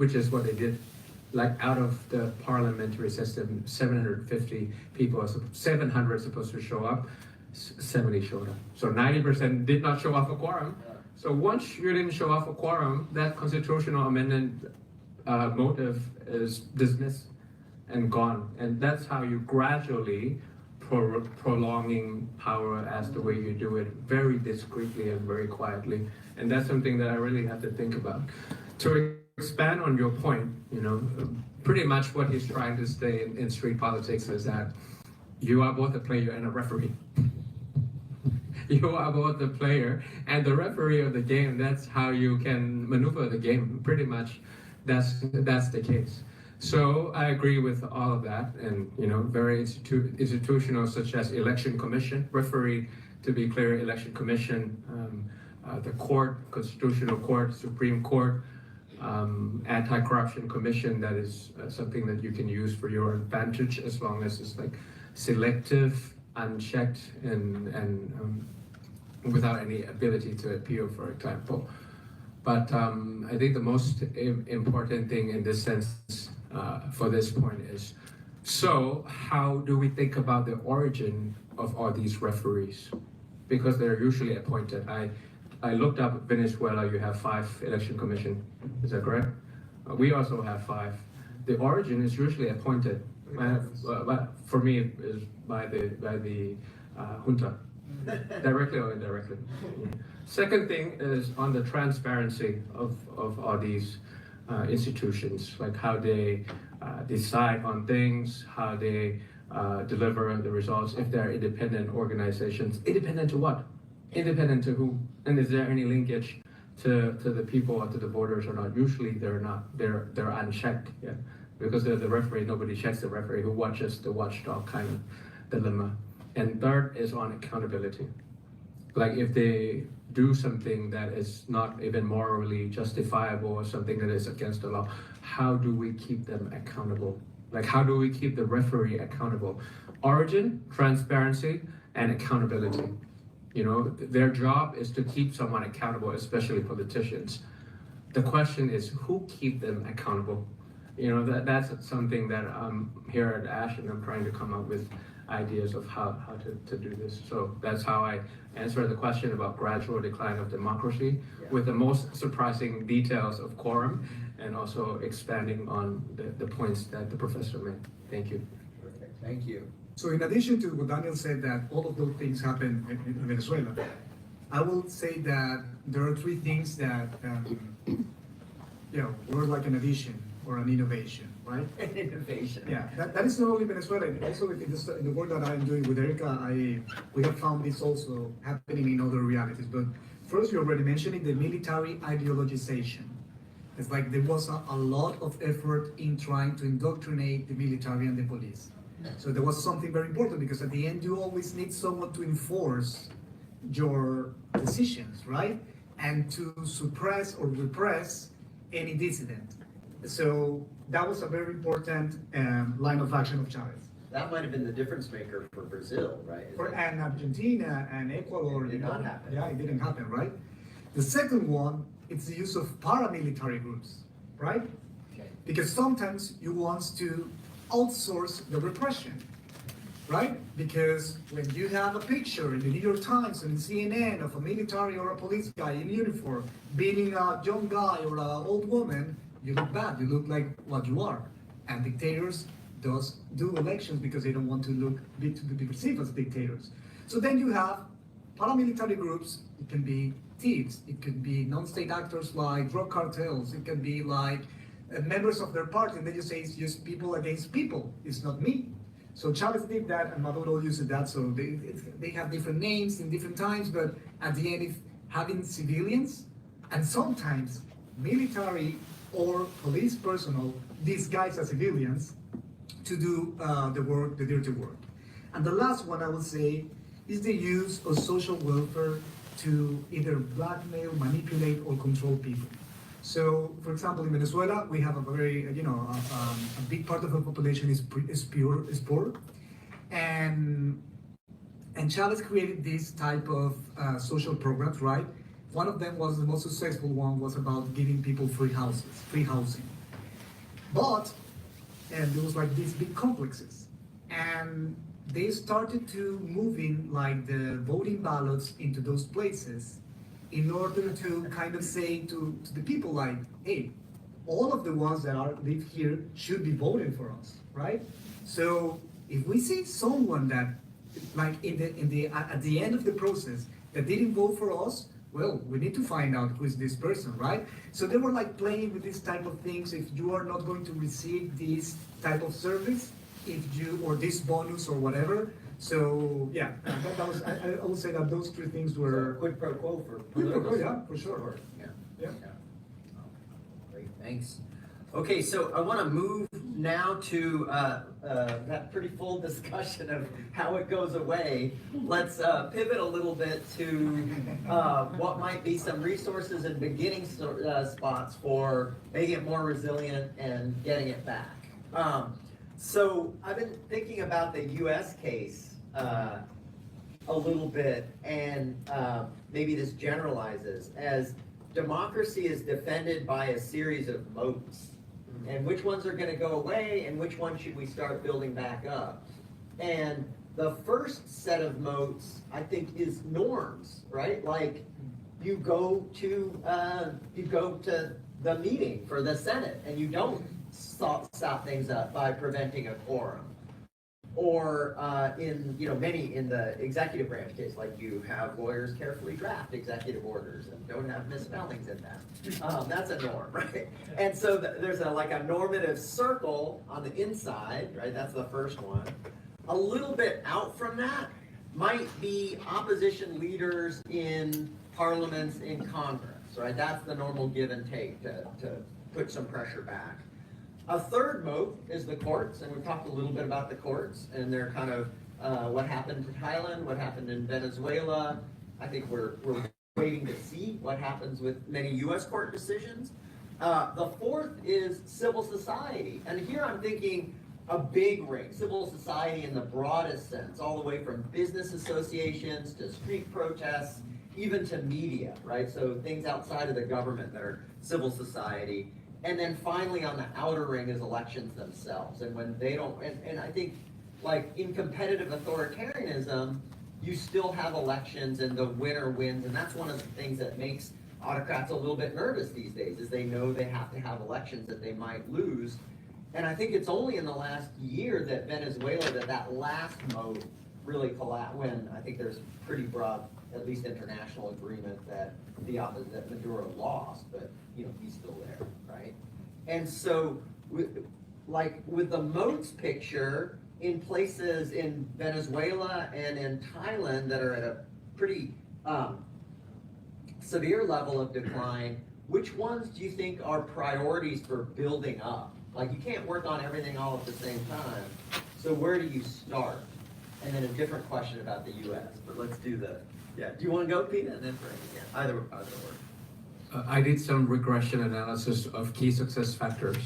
which is what they did. Like out of the parliamentary system, 750 people, 700 supposed to show up, 70 showed up. So 90% did not show off a quorum. So once you didn't show off a quorum, that constitutional amendment motive is dismissed and gone. And that's how you gradually prolonging power as the way you do it, very discreetly and very quietly. And that's something that I really have to think about. To expand on your point, pretty much what he's trying to say in street politics is that you are both a player and a referee. You are both the player and the referee of the game. That's how you can maneuver the game. Pretty much, that's the case. So I agree with all of that, and very institutional, such as election commission, referee, to be clear, election commission, the court, constitutional court, Supreme Court, anti-corruption commission. That is something that you can use for your advantage as long as it's like selective, unchecked, and without any ability to appeal, for example. But I think the most important thing in this sense for this point is, so how do we think about the origin of all these referees? Because they're usually appointed. I looked up Venezuela, you have 5 election commission, is that correct? We also have 5. The origin is usually appointed, but for me is by the junta, directly or indirectly. Second thing is on the transparency of all these institutions, like how they decide on things, how they deliver the results, if they're independent organizations. Independent to what? Independent to who? And is there any linkage to the people or to the voters or not? Usually they're not. They're unchecked. Yeah, because they're the referee. Nobody checks the referee who watches the watchdog kind of dilemma. And third is on accountability. Like if they do something that is not even morally justifiable or something that is against the law, how do we keep them accountable? Like how do we keep the referee accountable? Origin, transparency, and accountability. Their job is to keep someone accountable, especially politicians. The question is, who keep them accountable? That's something that I'm here at ASH and I'm trying to come up with ideas of how to do this. So that's how I answer the question about gradual decline of democracy, with the most surprising details of quorum, and also expanding on the points that the professor made. Thank you. Perfect. Thank you. So in addition to what Daniel said, that all of those things happen in Venezuela, I will say that there are 3 things that were like an addition or an innovation, right? An innovation. Yeah, that is not only Venezuela. Also in the work that I'm doing with Erica, we have found this also happening in other realities. But first, you already mentioning the military ideologization. It's like there was a lot of effort in trying to indoctrinate the military and the police. So there was something very important, because at the end you always need someone to enforce your decisions, right? And to suppress or repress any dissident. So that was a very important line of action of Chavez. That might have been the difference maker for Brazil, right? And Argentina and Ecuador. It did not happen. Yeah, it didn't happen, right? The second one, it's the use of paramilitary groups, right? Okay. Because sometimes you want to outsource the repression, right? Because when you have a picture in the New York Times and CNN of a military or a police guy in uniform beating a young guy or an old woman, you look bad. You look like what you are. And dictators do elections because they don't want to be perceived as dictators. So then you have paramilitary groups. It can be thieves. It could be non-state actors like drug cartels. It can be like members of their party. And then you say it's just people against people. It's not me. So Chavez did that, and Maduro used that. So they have different names in different times, but at the end, if having civilians and sometimes military or police personnel disguised as civilians to do the dirty work. And the last one I would say is the use of social welfare to either blackmail, manipulate, or control people. So, for example, in Venezuela, we have a very, a big part of the population is poor, and Chavez created this type of social programs, right? One of them was the most successful one was about giving people free housing. But, and there was like these big complexes. And they started to move in like the voting ballots into those places in order to kind of say to the people like, hey, all of the ones that live here should be voting for us, right? So if we see someone that like at the end of the process that didn't vote for us, well, we need to find out who is this person, right? So they were like playing with this type of things. If you are not going to receive this type of service, or this bonus or whatever. So yeah, that was, I would say that those three things were. Quid pro quo for Quid pro quo, political yeah, for sure. Yeah. Yeah. Great, thanks. Okay, so I want to move now to that pretty full discussion of how it goes away. Let's pivot a little bit to what might be some resources and beginning spots for making it more resilient and getting it back. So I've been thinking about the U.S. case a little bit, and maybe this generalizes as democracy is defended by a series of moats. And which ones are going to go away, and which ones should we start building back up? And the first set of moats, I think, is norms, right? Like you go to the meeting for the Senate, and you don't stop things up by preventing a quorum. Or in many in the executive branch case, like you have lawyers carefully draft executive orders and don't have misspellings in them. That's a norm, right? And so there's a normative circle on the inside, right? That's the first one. A little bit out from that might be opposition leaders in parliaments in Congress, right? That's the normal give and take to put some pressure back. A third moat is the courts, and we've talked a little bit about the courts, and they're kind of what happened to Thailand, what happened in Venezuela. I think we're waiting to see what happens with many U.S. court decisions. The fourth is civil society, and here I'm thinking a big ring, civil society in the broadest sense, all the way from business associations to street protests, even to media, right? So things outside of the government that are civil society. And then finally on the outer ring is elections themselves. And when they don't, and I think like in competitive authoritarianism, you still have elections and the winner wins. And that's one of the things that makes autocrats a little bit nervous these days, is they know they have to have elections that they might lose. And I think it's only in the last year that Venezuela, that last mode really collapsed, when I think there's pretty broad, at least international agreement that that Maduro lost, but he's still there, right? And so with the moats picture in places in Venezuela and in Thailand that are at a pretty severe level of decline, which ones do you think are priorities for building up? Like you can't work on everything all at the same time, so where do you start? And then a different question about the U.S., but let's do do you want to go, Pete, and then Frank? Yeah, either or. I did some regression analysis of key success factors.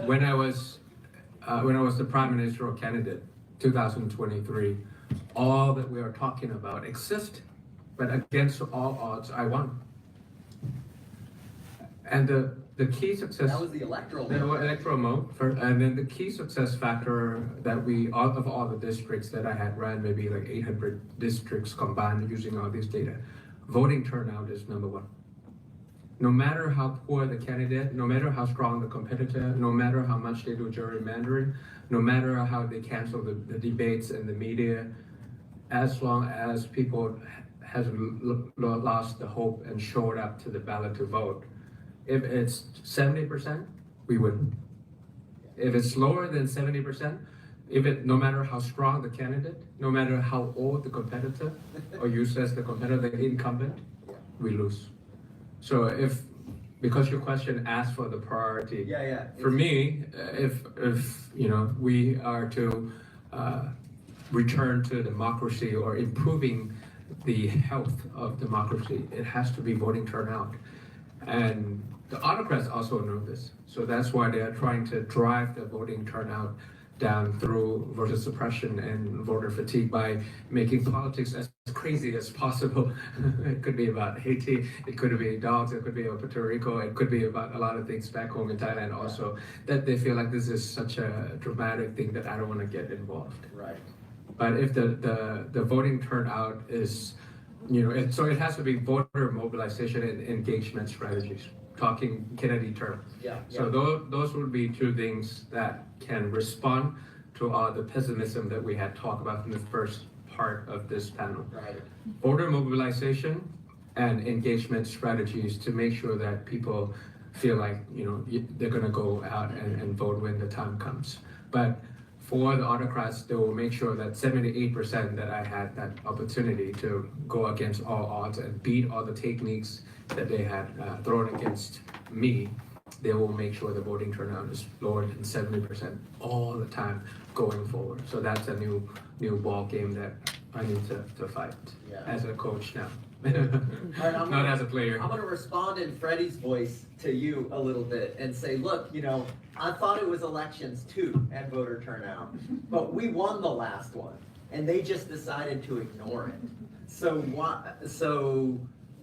When I was the Prime Ministerial candidate, 2023, all that we are talking about exist, but against all odds, I won. And the key success. That was the electoral mode. And then the key success factor that of all the districts that I had ran, maybe like 800 districts combined using all this data, voting turnout is number one. No matter how poor the candidate, no matter how strong the competitor, no matter how much they do gerrymandering, no matter how they cancel the debates and the media, as long as people has lost the hope and showed up to the ballot to vote, if it's 70%, we win. If it's lower than 70%, no matter how strong the candidate, no matter how old the competitor, or used as the competitor, the incumbent, we lose. So because your question asked for the priority, for me, if we are to return to democracy or improving the health of democracy, it has to be voting turnout. And the autocrats also know this. So that's why they are trying to drive the voting turnout down through voter suppression and voter fatigue by making politics as crazy as possible. It could be about Haiti, it could be dogs, it could be about Puerto Rico, it could be about a lot of things back home in Thailand also, that they feel like this is such a dramatic thing that I don't want to get involved. Right. But if the voting turnout is, so it has to be voter mobilization and engagement strategies, talking Kennedy term. Yeah. So those would be two things that can respond to all the pessimism that we had talked about in the first part of this panel. Right. Voter mobilization and engagement strategies to make sure that people feel like, they're going to go out and vote when the time comes. But for the autocrats, they will make sure that 78% that I had that opportunity to go against all odds and beat all the techniques that they had thrown against me. They will make sure the voting turnout is lower than 70% all the time going forward. So that's a new ball game that I need to fight as a coach now. Right, Not as a player. I'm going to respond in Freddie's voice to you a little bit and say, look, I thought it was elections too and voter turnout, but we won the last one and they just decided to ignore it. So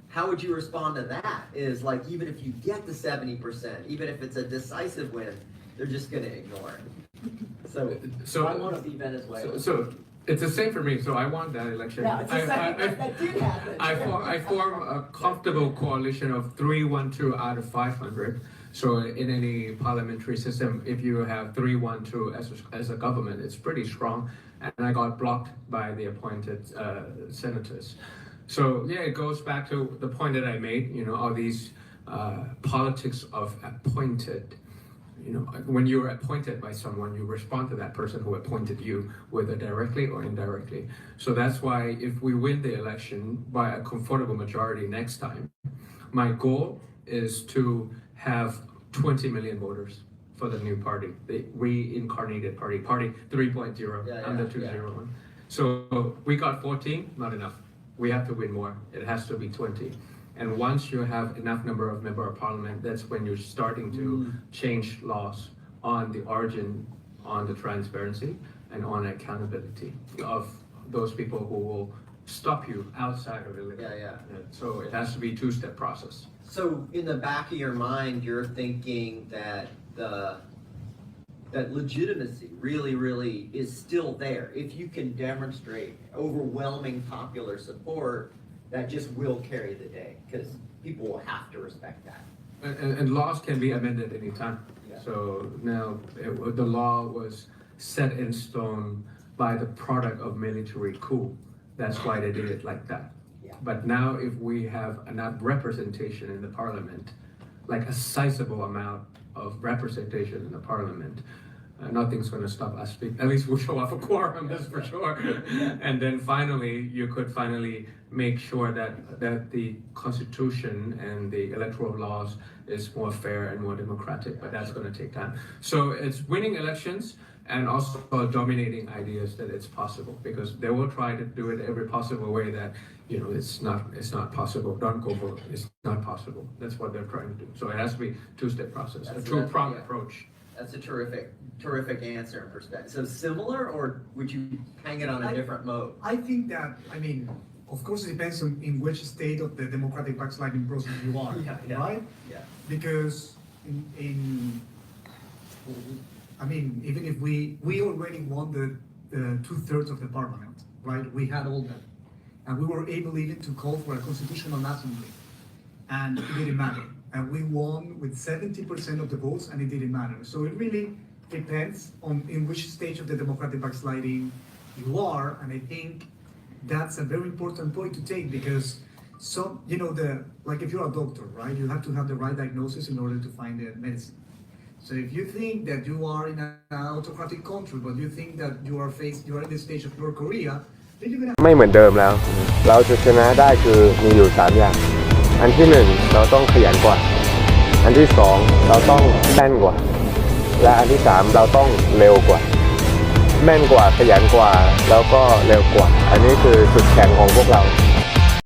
how would you respond to that? Is like, even if you get the 70%, even if it's a decisive win, they're just going to ignore it. So I want to be Venezuela. So it's the same for me. So I won that election. Yeah, it's the same. That did happen. I form a comfortable coalition of 312 out of 500. So in any parliamentary system, if you have 312 as a government, it's pretty strong. And I got blocked by the appointed senators. So yeah, it goes back to the point that I made, all these politics of appointed. When you're appointed by someone, you respond to that person who appointed you, whether directly or indirectly. So that's why if we win the election by a comfortable majority next time, my goal is to have 20 million voters for the new party, the reincarnated party 3.0. I'm the 201. So we got 14, not enough. We have to win more. It has to be 20. And once you have enough number of member of parliament, that's when you're starting to change laws on the origin, on the transparency, and on accountability of those people who will stop you outside of illegal. Yeah. So it has to be a two-step process. So in the back of your mind, you're thinking that that legitimacy really is still there. If you can demonstrate overwhelming popular support, that just will carry the day because people will have to respect that. And laws can be amended anytime. Yeah. So now the law was set in stone by the product of military coup. That's why they did it like that. Yeah. But now if we have enough representation in the parliament, like a sizable amount of representation in the parliament, nothing's going to stop us. At least we'll show off a quorum, that's for sure. And then finally, you could finally make sure that the constitution and the electoral laws is more fair and more democratic, but that's going to take time. So it's winning elections and also dominating ideas that it's possible, because they will try to do it every possible way that, it's not possible. Don't go vote. It's not possible. That's what they're trying to do. So it has to be two-step process, a two-pronged approach. That's a terrific answer and perspective. So similar, or would you hang it on a different mode? I think that, of course, it depends on in which state of the democratic backsliding process you are, right? Yeah. Because even if we already won the 2/3 of the parliament, right? We had all that. And we were able even to call for a constitutional assembly. And it didn't matter. And we won with 70% of the votes, and it didn't matter. So it really depends on in which stage of the democratic backsliding you are. And I think that's a very important point to take, because like if you're a doctor, right, you have to have the right diagnosis in order to find the medicine. So if you think that you are in an autocratic country, but you think that you are in the stage of North Korea, then you're gonna ไม่เหมือนเดิมแล้ว เราจะชนะได้คือมีอยู่3อย่าง อันที่1เราต้องขยันกว่า อันที่2เราต้องแม่นกว่า และอันที่3เราต้องเร็วกว่า แม่นกว่าขยันกว่าแล้วก็เร็วกว่า อันนี้คือจุดแข็งของพวกเรา